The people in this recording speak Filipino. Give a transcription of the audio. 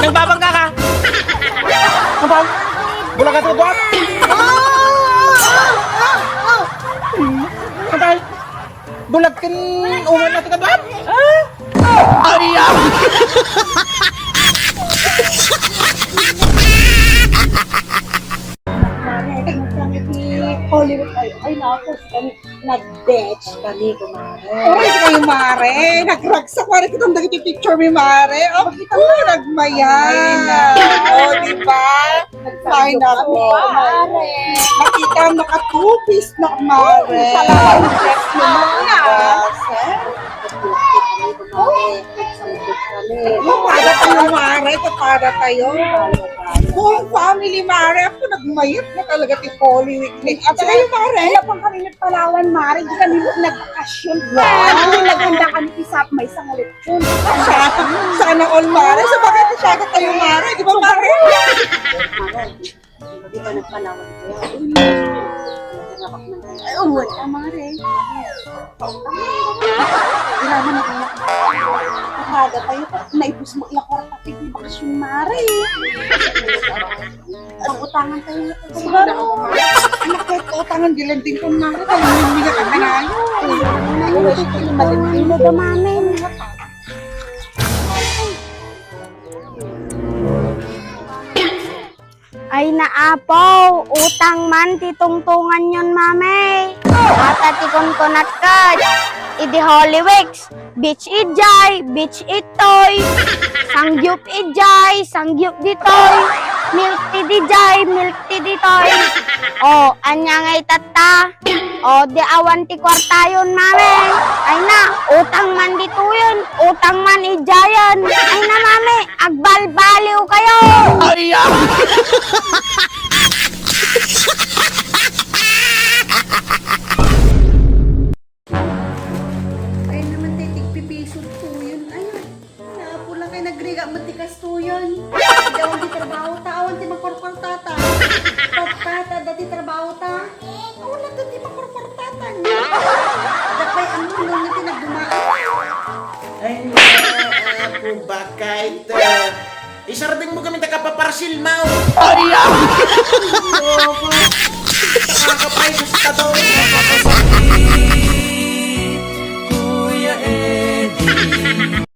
Nagbabangga ka? Kapal? Bulag ka tutuan? Kapal? Bulag kan uwan natin kaduan? Ayam! Hollywood ay naku, nag-batch kami kumare. Oray kayo, Mare. Nagragsak, Mare. Kitang dagit yung picture mi, Mare. Oh, nagmayan. Oh, di ba? Ay, naku. Mare. Nakita ang naka-two-piece na, Mare. Salamat, dress mo na. Para tayo, Mare. Para tayo. Buong family, Mare. Ako nagmayot na talaga ti Holy Week. At saka yung Mare. Kaya pang kami nagpalawan, Mare. Di kami nagbakasyon. Ano naganda kami isap may isang lechon. Sana all, Mare. Sa bakit siya tayo, Mare? Di ba, Mare? Di ba nagpalawan kayo? Ay, uwan ka, Mare. Ilaman na kayo. Kapag tayo, naibus mo ilang oras pati di bakasyon, Mare. Ang utangan tayo na ito. Siguro. Anak ko, utangan gilanting ko, Mare. Hindi ka kanayo. Malimino daw, Mame. Ay naapaw, utang man titungtungan yon, Mame. Ata tikon-konat ka. Idi Holy Weeks, beach ijay, beach itoy. Sangyup ijay, sangyup ditoy. Milk tea dijay, milk tea ditoy. O, anya ngay tata. O, di awan ti kwarta yun, Mame. Ay na, utang man dito yun. Utang man ijayan. Ay na, Mame, agbalbaliw kayo. Ayam! Ay naman tayo tigpipisod to yun. Ayun, naapo lang kayo nagriga matikas to yun. Dawan di trabaho ta, awan di magkorkor tata. Tata, dati trabaho ta. Awan na dati magkorkor tata. Dapay ano, nung natin nagdumaan. Ay, naapo ba kahit isarding mo kami nakapaparsil, Mau. Ayam! Nakakapay sa tado.